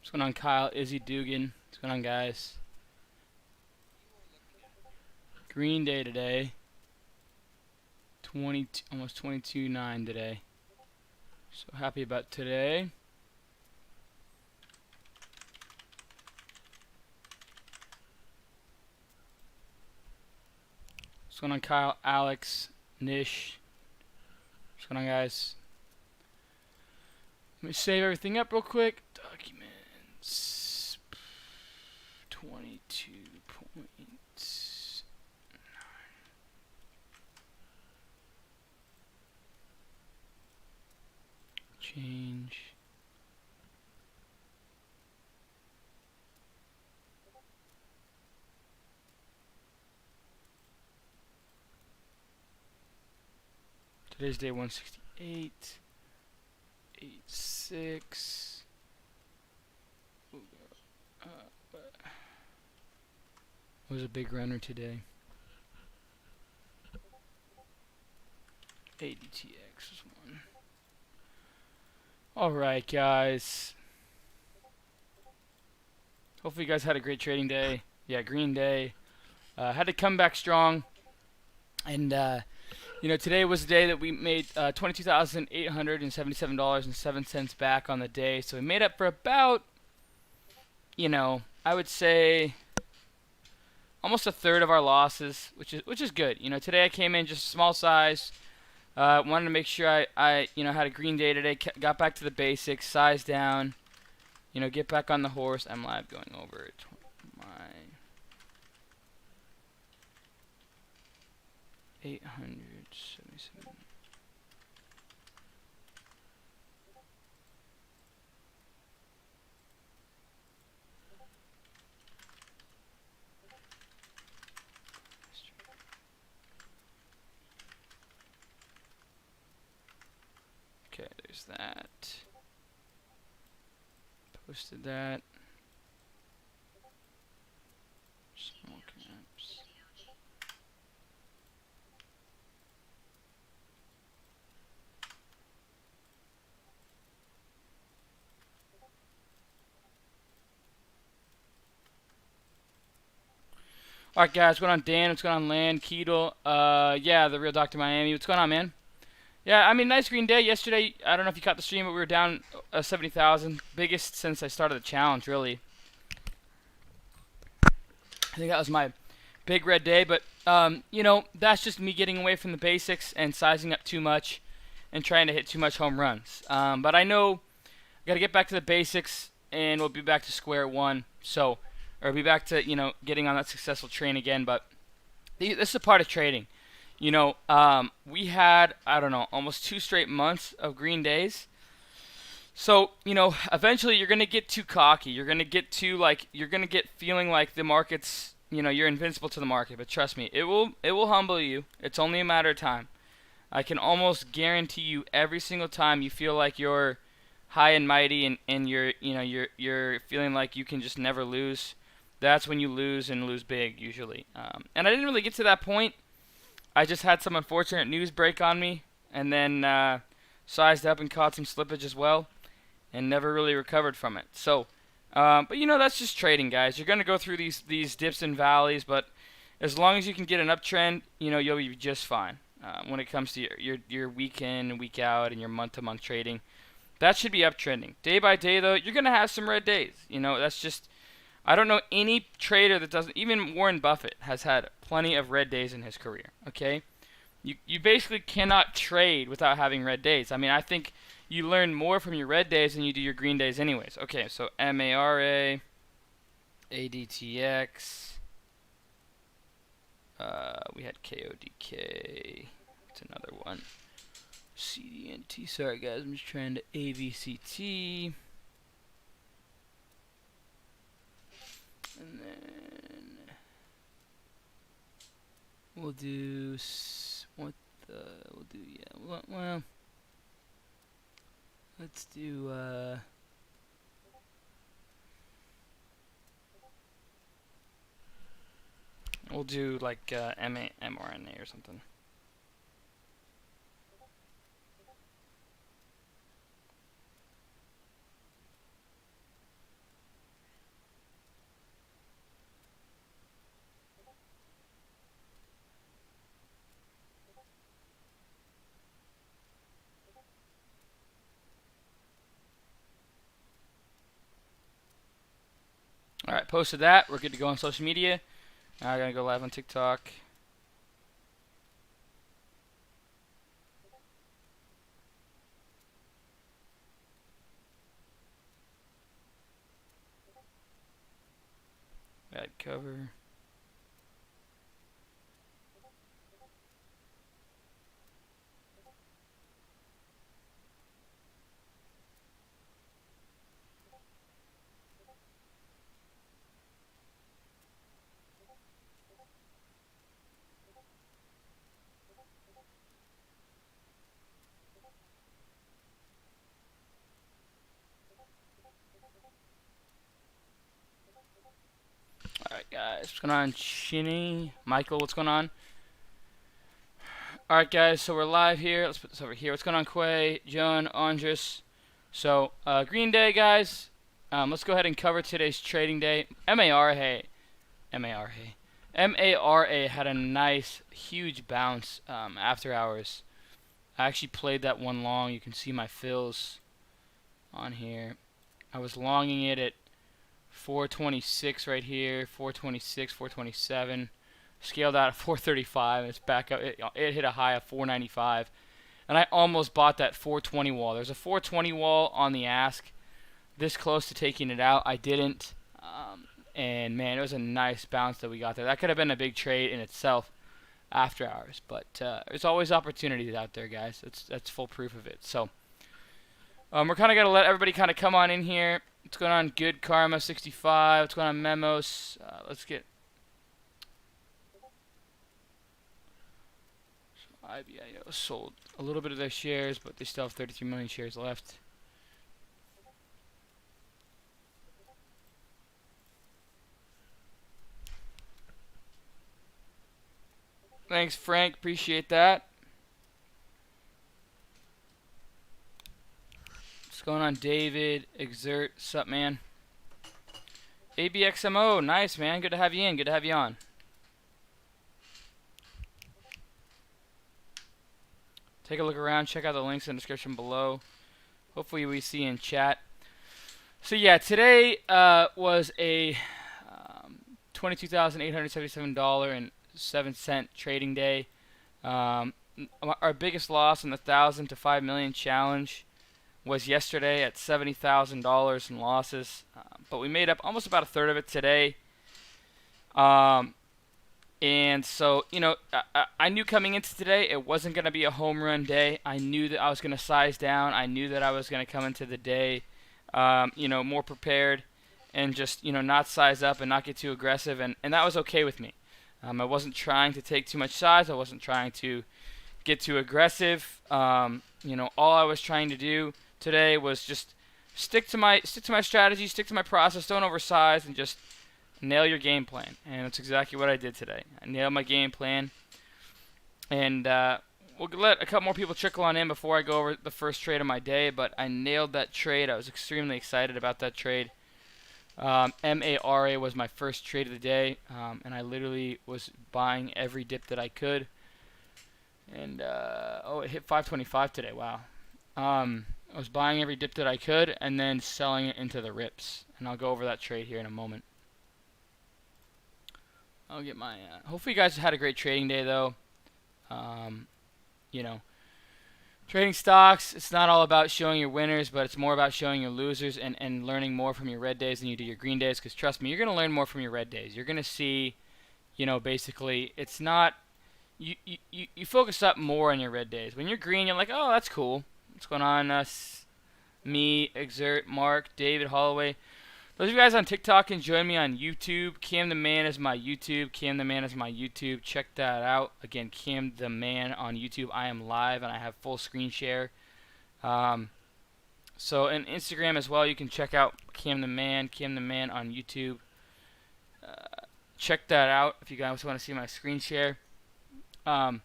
What's going on, Kyle? Izzy Dugan. What's going on, guys? Green day today. 20, almost 22.9 today. So happy about today. What's going on, Kyle? Alex, Nish. What's going on, guys? Let me save everything up real quick. Documents. 22 points. Change. Today's day 168. 86. Was a big runner today. ADTX was one. Alright, guys. Hopefully you guys had a great trading day. Yeah, green day. Had to come back strong. And, you know, today was the day that we made $22,877.07 back on the day. So we made up for about, you know, I would say almost a third of our losses, which is good. You know, today I came in just small size. Wanted to make sure I you know, had a green day today. Got back to the basics, size down. You know, get back on the horse. I'm live going over my 877. Okay, there's that. Posted that. Small caps. Alright, guys, what's going on, Dan? What's going on, Land? Keedle? Yeah, the real Dr. Miami. What's going on, man? Yeah, I mean, nice green day yesterday. I don't know if you caught the stream, but we were down 70,000. Biggest since I started the challenge, really. I think that was my big red day, but, you know, that's just me getting away from the basics and sizing up too much and trying to hit too much home runs. But I know I got to get back to the basics, and we'll be back to square one. So, or be back to, you know, getting on that successful train again. But this is a part of trading. You know, we had, I don't know, almost 2 straight months of green days. So, you know, eventually you're going to get too cocky. You're going to get too, like, you're going to get feeling like the market's, you know, you're invincible to the market. But trust me, it will humble you. It's only a matter of time. I can almost guarantee you every single time you feel like you're high and mighty and you're, you know, you're feeling like you can just never lose. That's when you lose and lose big, usually. And I didn't really get to that point. I just had some unfortunate news break on me, and then sized up and caught some slippage as well, and never really recovered from it. So, but you know, that's just trading, guys. You're gonna go through these dips and valleys, but as long as you can get an uptrend, you know, you'll be just fine. When it comes to your week in and week out and your month-to-month trading, that should be uptrending. Day by day, though, you're gonna have some red days. You know, that's just. I don't know any trader that doesn't. Even Warren Buffett has had plenty of red days in his career. Okay, you basically cannot trade without having red days. I mean, I think you learn more from your red days than you do your green days, anyways. Okay, so MARA, ADTX. We had KODK. That's another one. CDNT. Sorry, guys. I'm just trying to AVCT. And then we'll do well, let's do we'll do like MRNA or something. Alright, posted that. We're good to go on social media. Now I gotta go live on TikTok. Add cover. Alright guys, what's going on? Shinny, Michael, what's going on? Alright guys, so we're live here. Let's put this over here. What's going on, Quay, John, Andres? So, green day guys. Let's go ahead and cover today's trading day. MARA had a nice, huge bounce after hours. I actually played that one long. You can see my fills on here. I was longing it at 426 right here, 426, 427. Scaled out at 435. It's back up. It hit a high of 495. And I almost bought that 420 wall. There's a 420 wall on the ask. This close to taking it out. I didn't. And man, it was a nice bounce that we got there. That could have been a big trade in itself after hours. But there's always opportunities out there, guys. That's full proof of it. So we're kind of going to let everybody kind of come on in here. What's going on? Good Karma 65. What's going on? Memos. Let's get IBIO sold a little bit of their shares, but they still have 33 million shares left. Thanks, Frank. Appreciate that. What's going on, David? Exert. Sup, man? ABXMO. Nice, man. Good to have you in. Good to have you on. Take a look around. Check out the links in the description below. Hopefully we see in chat. So yeah, today was a $22,877.07 trading day. Our biggest loss in the 1,000 to 5 million challenge was yesterday at $70,000 in losses, but we made up almost about a third of it today. And so, you know, I knew coming into today it wasn't going to be a home run day. I knew that I was going to size down. I knew that I was going to come into the day, you know, more prepared and just, you know, not size up and not get too aggressive. And that was okay with me. I wasn't trying to take too much size. I wasn't trying to get too aggressive. You know, all I was trying to do today was just stick to my strategy, stick to my process, don't oversize, and just nail your game plan. And that's exactly what I did today. I nailed my game plan. And we'll let a couple more people trickle on in before I go over the first trade of my day, but I nailed that trade. I was extremely excited about that trade. MARA was my first trade of the day, and I literally was buying every dip that I could. And oh, it hit 525 today. Wow. I was buying every dip that I could and then selling it into the rips. And I'll go over that trade here in a moment. I'll get my hopefully you guys had a great trading day though. You know, trading stocks, it's not all about showing your winners, but it's more about showing your losers and learning more from your red days than you do your green days. Because trust me, you're going to learn more from your red days. You're going to see, you know, basically it's not, you focus up more on your red days. When you're green, you're like, oh, that's cool. What's going on? Me, Exert, Mark, David, Holloway. Those of you guys on TikTok can join me on YouTube. Cam the Man is my YouTube. Cam the Man is my YouTube. Check that out. Again, Cam the Man on YouTube. I am live and I have full screen share. So in Instagram as well, you can check out Cam the Man on YouTube. Check that out if you guys want to see my screen share. But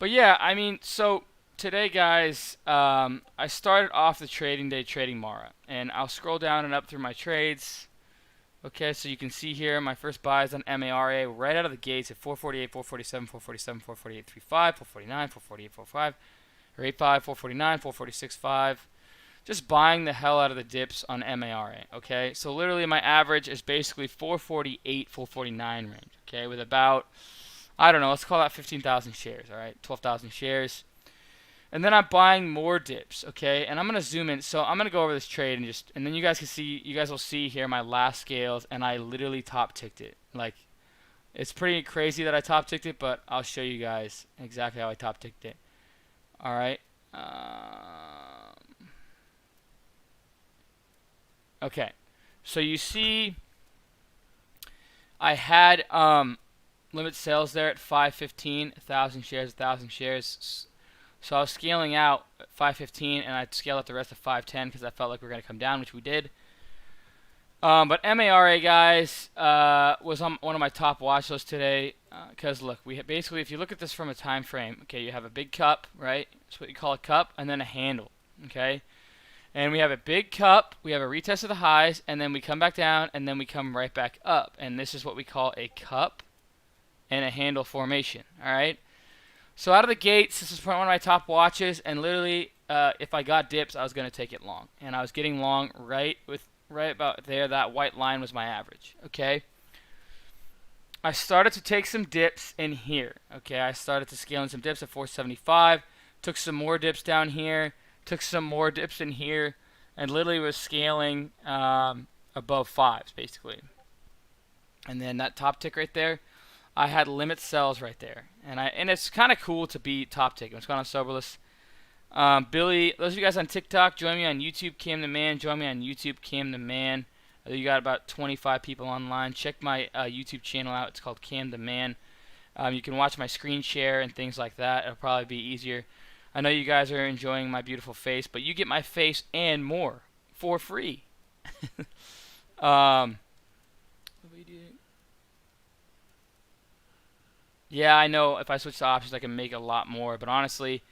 yeah, I mean, so today, guys, I started off the trading day trading MARA, and I'll scroll down and up through my trades. Okay, so you can see here my first buys on MARA right out of the gates at 448, 447, 447, 448, 35, 449, 448, 45, or 85, 449, 446, 5. just buying the hell out of the dips on MARA. Okay, so literally my average is basically 448, 449 range. Okay, with about, I don't know, let's call that 15,000 shares. All right, 12,000 shares. And then I'm buying more dips, okay? And I'm gonna zoom in. So I'm gonna go over this trade and then you guys will see here my last scales, and I literally top ticked it. Like, it's pretty crazy that I top ticked it, but I'll show you guys exactly how I top ticked it. All right. Okay. So you see, I had limit sales there at 515, 1,000 shares, 1,000 shares. So I was scaling out at 515, and I'd scale up the rest of 510 because I felt like we were going to come down, which we did. But MARA, guys, was on one of my top watch lists today. Because look, basically, if you look at this from a time frame, okay, you have a big cup, right? That's what you call a cup, and then a handle, okay? And we have a big cup, we have a retest of the highs, and then we come back down, and then we come right back up. And this is what we call a cup and a handle formation, all right? So out of the gates, this is one of my top watches, and literally, if I got dips, I was going to take it long. And I was getting long right about there. That white line was my average, okay? I started to take some dips in here, okay? I started to scale in some dips at 475, took some more dips down here, took some more dips in here, and literally was scaling above fives, basically. And then that top tick right there, I had limit sells right there, and it's kind of cool to be top tick. What's going on, Soberless? Billy, those of you guys on TikTok, join me on YouTube, Cam the Man. Join me on YouTube, Cam the Man. You got about 25 people online. Check my YouTube channel out. It's called Cam the Man. You can watch my screen share and things like that. It'll probably be easier. I know you guys are enjoying my beautiful face, but you get my face and more for free. Yeah, I know if I switch to options, I can make a lot more. But honestly,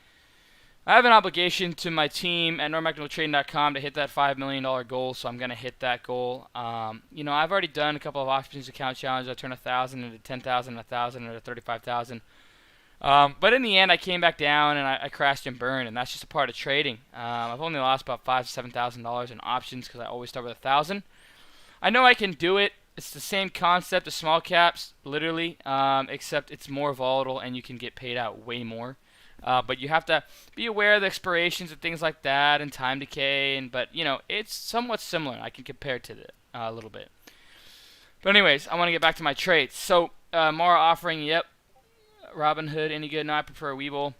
I have an obligation to my team at NorMagnoTrading.com to hit that $5 million goal, so I'm going to hit that goal. You know, I've already done a couple of options account challenges. I turned 1,000 into 10,000, 1,000 into 35,000. But in the end, I came back down and I crashed and burned, and that's just a part of trading. I've only lost about $5,000 to $7,000 in options because I always start with 1,000. I know I can do it. It's the same concept as small caps, literally, except it's more volatile and you can get paid out way more. But you have to be aware of the expirations and things like that and time decay. But, you know, it's somewhat similar. I can compare it to it a little bit. But anyways, I want to get back to my trades. So, Mara offering, yep. Robinhood, any good? No, I prefer Webull.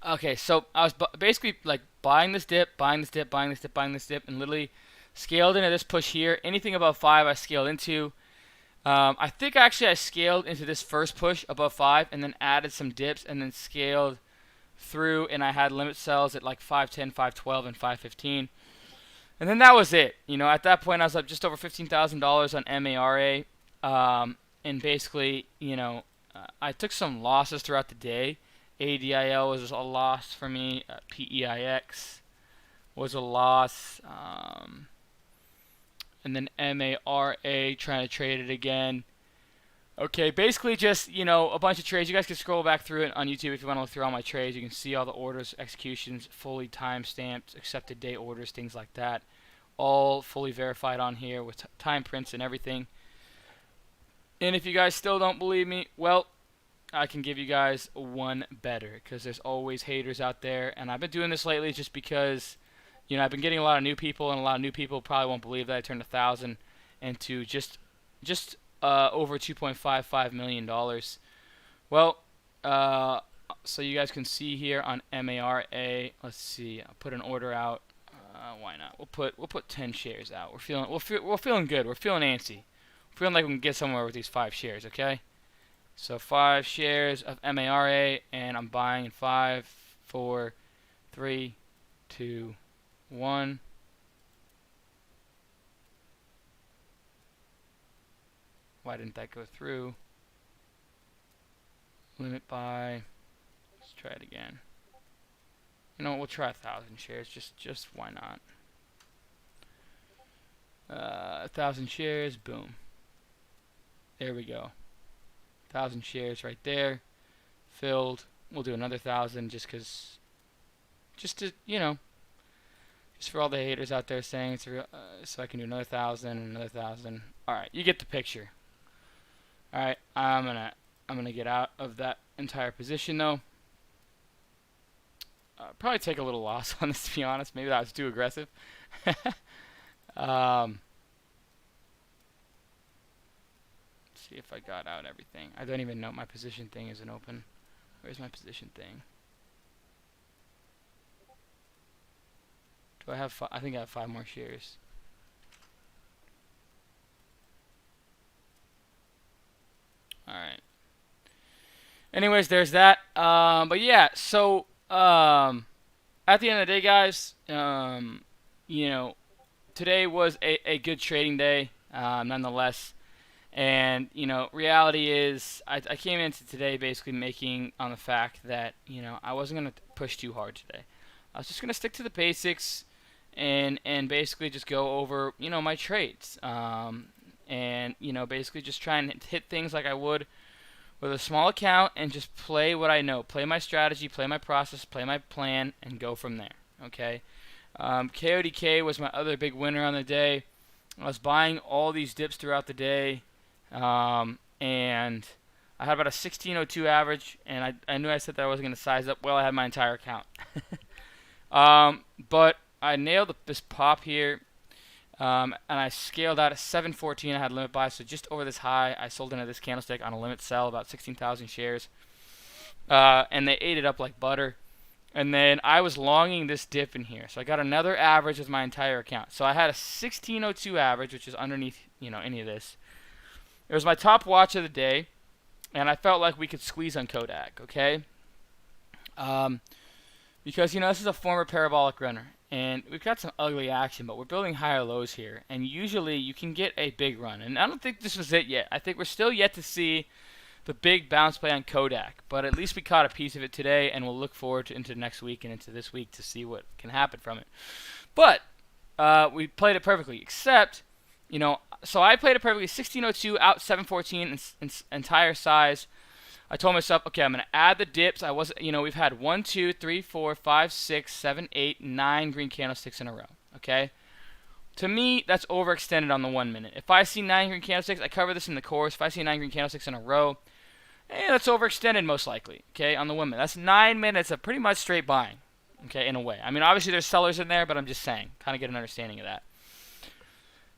Okay, so I was basically like buying this dip, buying this dip, buying this dip, buying this dip, and literally scaled into this push here. Anything above 5 I scaled into. I think actually I scaled into this first push above 5 and then added some dips and then scaled through, and I had limit sells at like 510, 512, and 515. And then that was it. You know, at that point I was up just over $15,000 on MARA. And basically, you know, I took some losses throughout the day. ADIL was a loss for me. PEIX was a loss. And then MARA, trying to trade it again. Okay, basically just, you know, a bunch of trades. You guys can scroll back through it on YouTube if you want to look through all my trades. You can see all the orders, executions, fully time-stamped, accepted day orders, things like that. All fully verified on here with time prints and everything. And if you guys still don't believe me, well, I can give you guys one better, because there's always haters out there. And I've been doing this lately just because, you know, I've been getting a lot of new people, and a lot of new people probably won't believe that I turned 1,000 into just over $2.55 million. Well, so you guys can see here on MARA. Let's see. I'll put an order out. Why not? We'll put 10 shares out. We're feeling good. We're feeling antsy. We're feeling like we can get somewhere with these 5 shares. Okay. So 5 shares of MARA, and I'm buying in 5, 4, 3, 2, 1. Why didn't that go through? Limit buy. Let's try it again. You know what? We'll try 1,000 shares. Just why not? 1,000 shares. Boom. There we go. 1,000 shares right there. Filled. We'll do another 1,000 just to, you know, Just for all the haters out there saying it's real, so I can do another 1,000 and another 1,000. All right, you get the picture. All right, I'm gonna get out of that entire position though. Probably take a little loss on this, to be honest. Maybe that was too aggressive. See if I got out everything. I don't even know my position thing isn't open. Where's my position thing? Do I have I think I have 5 more shares. Alright. Anyways, there's that. But yeah, so at the end of the day, guys, you know, today was a good trading day, nonetheless. And, you know, reality is I came into today basically making on the fact that, you know, I wasn't going to push too hard today. I was just going to stick to the basics and basically just go over, you know, my trades. And, you know, basically just try and hit things like I would with a small account and just play what I know. Play my strategy, play my process, play my plan, and go from there. Okay? KODK was my other big winner on the day. I was buying all these dips throughout the day. And I had about a 1602 average, and I knew I said that I wasn't going to size up. Well, I had my entire account. But I nailed this pop here, and I scaled out at 714. I had limit buy, so just over this high, I sold into this candlestick on a limit sell, about 16,000 shares. And they ate it up like butter. And then I was longing this dip in here, so I got another average with my entire account. So I had a 1602 average, which is underneath, you know, any of this. It was my top watch of the day, and I felt like we could squeeze on KODK, okay? Because, you know, this is a former parabolic runner, and we've got some ugly action, but we're building higher lows here, and usually you can get a big run. And I don't think this was it yet. I think we're still yet to see the big bounce play on KODK, but at least we caught a piece of it today, and we'll look forward to into next week and into this week to see what can happen from it. But we played it perfectly, except, you know, so I played it perfectly, 1602 out 714 in entire size. I told myself, okay, I'm going to add the dips. I was, you know, we've had 1, 2, 3, 4, 5, 6, 7, 8, 9 green candlesticks in a row, okay? To me, that's overextended on the 1 minute. If I see 9 green candlesticks, I cover this in the course. If I see 9 green candlesticks in a row, that's overextended most likely, okay, on the 1 minute. That's 9 minutes of pretty much straight buying, okay, in a way. I mean, obviously there's sellers in there, but I'm just saying, kind of get an understanding of that.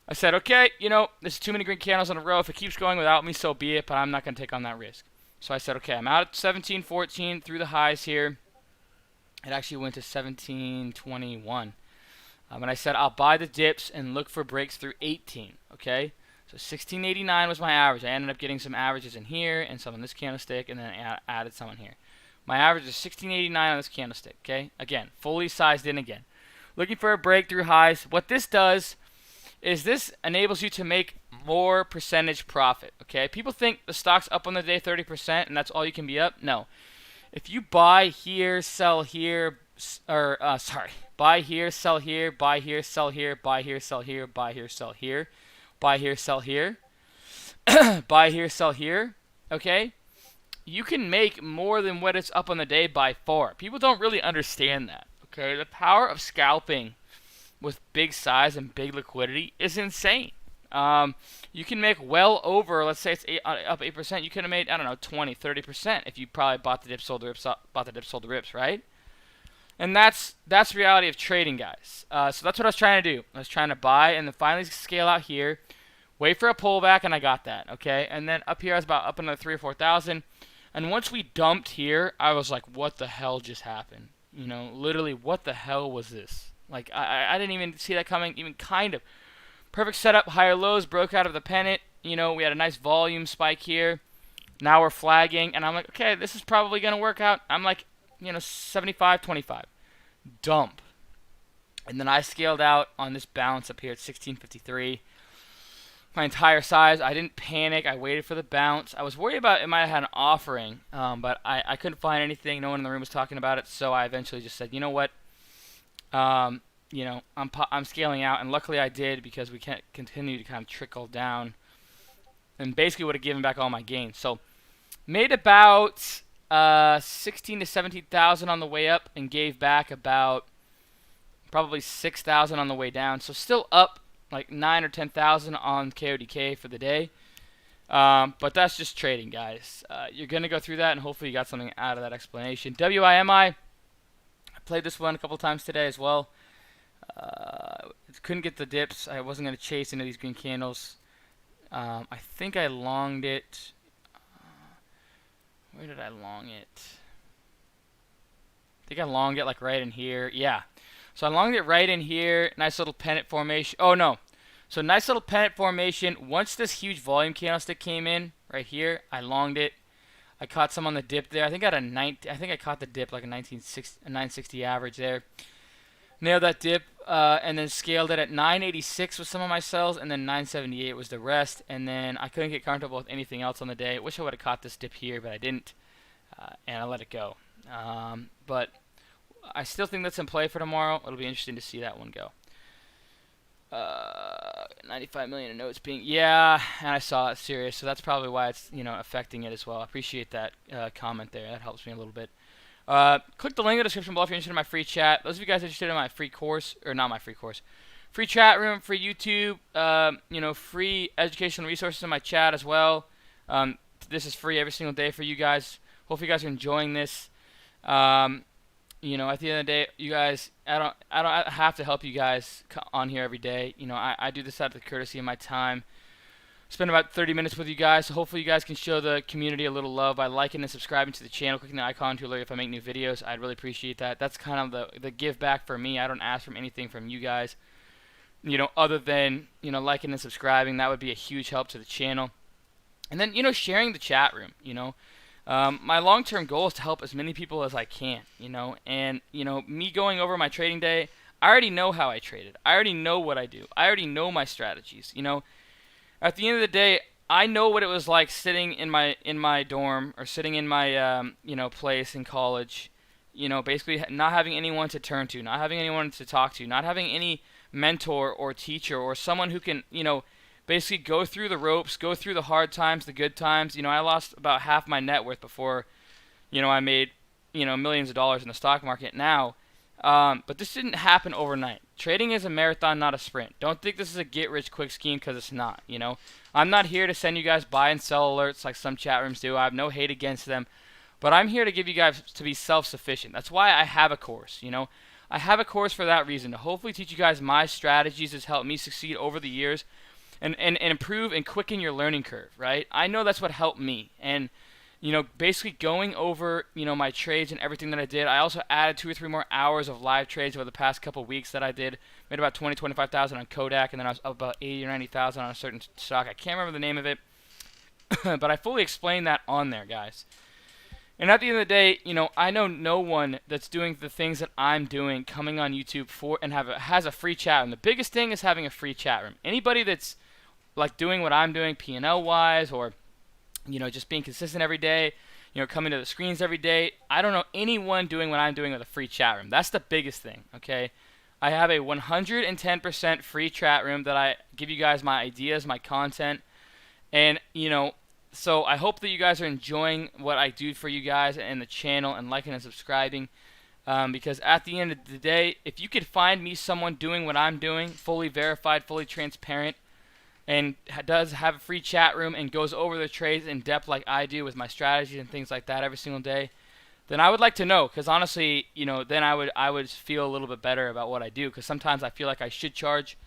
I said, okay, you know, there's too many green candles in a row. If it keeps going without me, so be it, but I'm not going to take on that risk. So I said, okay, I'm out at 1714 through the highs here. It actually went to 1721. And I said, I'll buy the dips and look for breaks through 18, okay? So 1689 was my average. I ended up getting some averages in here and some in this candlestick, and then I added some in here. My average is 1689 on this candlestick, okay? Again, fully sized in again. Looking for a break through highs. What this does is this enables you to make more percentage profit, okay? People think the stock's up on the day 30% and that's all you can be up. No. If you buy here, sell here, buy here, sell here, buy here, sell here, buy here, sell here, buy here, sell here, buy here, sell here, buy here, sell here, okay? You can make more than what it's up on the day by far. People don't really understand that, okay? The power of scalping with big size and big liquidity is insane. You can make well over, let's say it's up 8%, you could have made, I don't know, 20, 30% if you probably bought the dip, sold the rips, sold the rips, right? And that's reality of trading, guys. So that's what I was trying to do. I was trying to buy and then finally scale out here, wait for a pullback, and I got that, okay? And then up here I was about up another 3,000 or 4,000. And once we dumped here, I was like, what the hell just happened? You know, literally, what the hell was this? Like, I didn't even see that coming, even kind of. Perfect setup, higher lows, broke out of the pennant. You know, we had a nice volume spike here. Now we're flagging, and I'm like, okay, this is probably going to work out. I'm like, you know, 75-25. Dump. And then I scaled out on this bounce up here at 1653. My entire size. I didn't panic. I waited for the bounce. I was worried about it might have had an offering, but I couldn't find anything. No one in the room was talking about it, so I eventually just said, you know what? You know, I'm scaling out, and luckily I did because we can't continue to kind of trickle down, and basically would have given back all my gains. So made about 16 to 17,000 on the way up, and gave back about probably 6,000 on the way down. So still up like 9 or 10,000 on KODK for the day. But that's just trading, guys. You're going to go through that, and hopefully you got something out of that explanation. WIMI, I played this one a couple times today as well. Couldn't get the dips. I wasn't going to chase into these green candles. I think I longed it. Where did I long it? I think I longed it like right in here. Yeah. So I longed it right in here. Nice little pennant formation. Oh, no. So nice little pennant formation. Once this huge volume candlestick came in right here, I longed it. I caught some on the dip there. I think I caught the dip like a 960 average there. Nailed that dip, and then scaled it at 986 with some of my sells, and then 978 was the rest. And then I couldn't get comfortable with anything else on the day. Wish I would have caught this dip here, but I didn't, and I let it go. But I still think that's in play for tomorrow. It'll be interesting to see that one go. 95 million in notes being, yeah, and I saw it serious, so that's probably why it's affecting it as well. I appreciate that comment there. That helps me a little bit. Click the link in the description below if you're interested in my free chat. Those of you guys interested in my free course, or not my free course, free chat room, free YouTube, free educational resources in my chat as well. This is free every single day for you guys. Hopefully you guys are enjoying this. At the end of the day, you guys, I don't have to help you guys on here every day. I do this out of the courtesy of my time. Spend about 30 minutes with you guys, so hopefully you guys can show the community a little love by liking and subscribing to the channel, clicking the icon to alert if I make new videos. I'd really appreciate that. That's kind of the give back for me. I don't ask for anything from you guys, other than, liking and subscribing. That would be a huge help to the channel. And then, sharing the chat room, my long-term goal is to help as many people as I can, and, me going over my trading day, I already know how I traded. I already know what I do. I already know my strategies, At the end of the day, I know what it was like sitting in my dorm or sitting in my place in college, basically not having anyone to turn to, not having anyone to talk to, not having any mentor or teacher or someone who can, basically go through the ropes, go through the hard times, the good times. I lost about half my net worth before, I made, millions of dollars in the stock market now. But this didn't happen overnight. Trading is a marathon, not a sprint. Don't think this is a get-rich-quick scheme, because it's not, I'm not here to send you guys buy and sell alerts like some chat rooms do. I have no hate against them. But I'm here to give you guys to be self-sufficient. That's why I have a course, I have a course for that reason, to hopefully teach you guys my strategies that's helped me succeed over the years and improve and quicken your learning curve, right? I know that's what helped me. And basically going over, my trades and everything that I did. I also added 2 or 3 more hours of live trades over the past couple weeks that I did. Made about 20, 25,000 on KODK, and then I was up about 80 or 90,000 on a certain stock. I can't remember the name of it, but I fully explained that on there, guys. And at the end of the day, I know no one that's doing the things that I'm doing coming on YouTube and has a free chat room. The biggest thing is having a free chat room. Anybody that's like doing what I'm doing P&L wise, or just being consistent every day, coming to the screens every day. I don't know anyone doing what I'm doing with a free chat room. That's the biggest thing, okay? I have a 110% free chat room that I give you guys my ideas, my content, and, so I hope that you guys are enjoying what I do for you guys and the channel and liking and subscribing, because at the end of the day, if you could find me someone doing what I'm doing, fully verified, fully transparent, and does have a free chat room and goes over the trades in depth like I do with my strategies and things like that every single day, then I would like to know, because honestly, then I would feel a little bit better about what I do, because sometimes I feel like I should charge.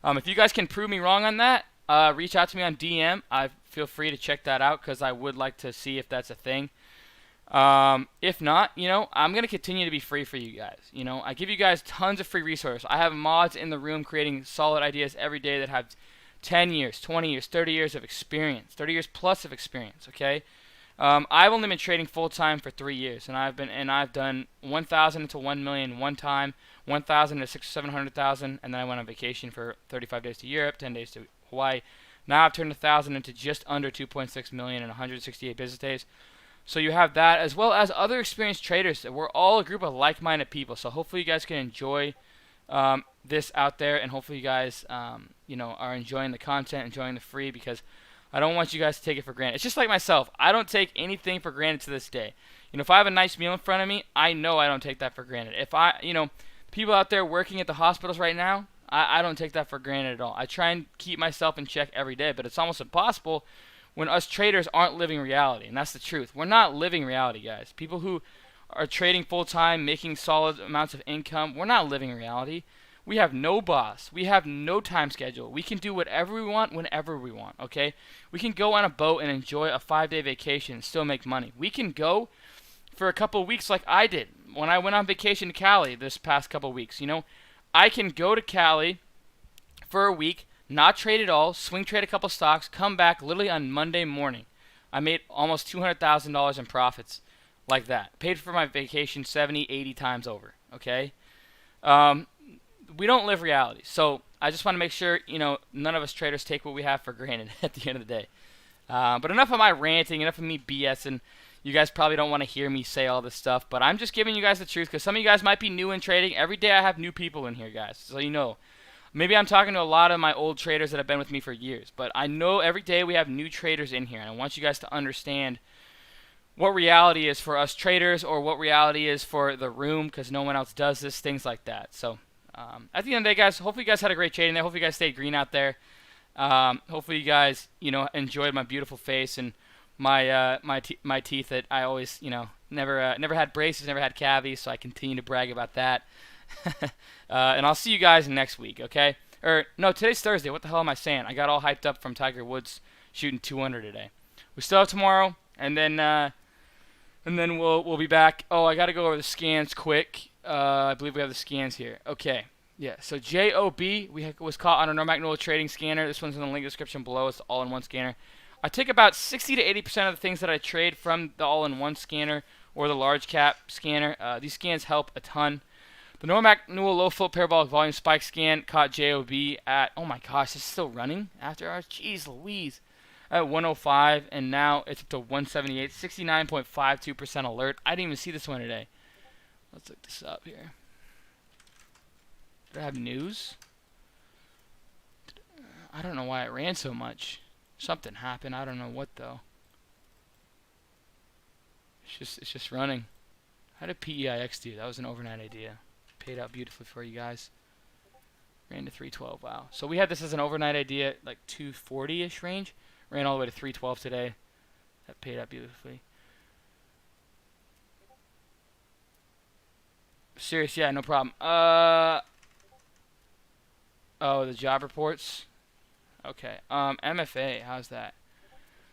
If you guys can prove me wrong on that, reach out to me on DM. I feel free to check that out, because I would like to see if that's a thing. If not, I'm going to continue to be free for you guys. I give you guys tons of free resources. I have mods in the room creating solid ideas every day that have 10 years, 20 years, 30 years of experience, 30 years plus of experience, okay? I've only been trading full-time for 3 years, and I've done 1,000 into 1 million one time, 1,000 to 600,000 or 700,000, and then I went on vacation for 35 days to Europe, 10 days to Hawaii. Now I've turned 1,000 into just under 2.6 million in 168 business days. So you have that, as well as other experienced traders. We're all a group of like-minded people, so hopefully you guys can enjoy this out there, and hopefully you guys are enjoying the content, enjoying the free, because I don't want you guys to take it for granted. It's just like myself. I don't take anything for granted to this day. If I have a nice meal in front of me, I know I don't take that for granted. If People out there working at the hospitals right now, I don't take that for granted at all. I try and keep myself in check every day, but it's almost impossible when us traders aren't living reality, and that's the truth. We're not living reality, guys. People who are trading full-time, making solid amounts of income, we're not living reality. We have no boss. We have no time schedule. We can do whatever we want whenever we want, okay? We can go on a boat and enjoy a 5-day vacation and still make money. We can go for a couple of weeks like I did when I went on vacation to Cali this past couple of weeks. You know, I can go to Cali for a week, not trade at all, swing trade a couple stocks, come back literally on Monday morning. I made almost $200,000 in profits like that. Paid for my vacation 70, 80 times over, okay? We don't live reality. So I just want to make sure, you know, none of us traders take what we have for granted at the end of the day. But enough of my ranting, enough of me BSing. You guys probably don't want to hear me say all this stuff, but I'm just giving you guys the truth because some of you guys might be new in trading. Every day I have new people in here, guys, so you know. Maybe I'm talking to a lot of my old traders that have been with me for years, but I know every day we have new traders in here, and I want you guys to understand what reality is for us traders or what reality is for the room because no one else does this, things like that. So at the end of the day, guys, hopefully you guys had a great trading day. Hopefully you guys stayed green out there. Hopefully you guys, you know, enjoyed my beautiful face and my teeth that I always, you know, never had braces, never had cavities, so I continue to brag about that. And I'll see you guys next week, okay? Or no, today's Thursday. What the hell am I saying? I got all hyped up from Tiger Woods shooting 200 today. We still have tomorrow, and then we'll be back. Oh, I got to go over the scans quick. I believe we have the scans here. Okay. Yeah, so JOB was caught on a Normac Newell trading scanner. This one's in the link description below. It's the all-in-one scanner. I take about 60 to 80% of the things that I trade from the all-in-one scanner or the large cap scanner. These scans help a ton. The Normac Newell low float parabolic volume spike scan caught JOB at, oh my gosh, it's still running after hours? Jeez Louise. At 105, and now it's up to 178, 69.52% alert. I didn't even see this one today. Let's look this up here. Did I have news? I don't know why it ran so much. Something happened. I don't know what though. It's just running. How did PEIX do? That was an overnight idea. Paid out beautifully for you guys. Ran to 312. Wow. So we had this as an overnight idea, like 240-ish range. Ran all the way to 312 today. That paid out beautifully. Serious, yeah, no problem. Oh, the job reports. Okay. MFA, how's that?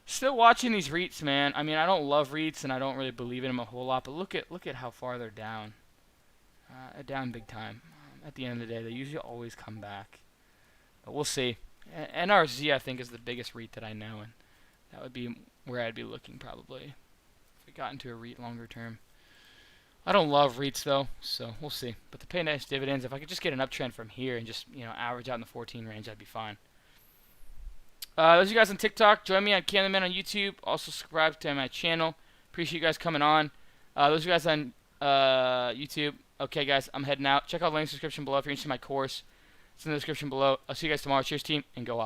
Still watching these REITs, man. I mean, I don't love REITs and I don't really believe in them a whole lot, but look at how far they're down. Down big time. At the end of the day, they usually always come back. But we'll see. NRZ, I think, is the biggest REIT that I know, and that would be where I'd be looking probably if we got into a REIT longer term. I don't love REITs though, so we'll see. But to pay nice dividends, if I could just get an uptrend from here and just, you know, average out in the 14 range, I'd be fine. Those of you guys on TikTok, join me on Cameraman on YouTube. Also subscribe to my channel. Appreciate you guys coming on. Those of you guys on YouTube, okay guys, I'm heading out. Check out the link in the description below if you're interested in my course. It's in the description below. I'll see you guys tomorrow. Cheers team, and go Hawks.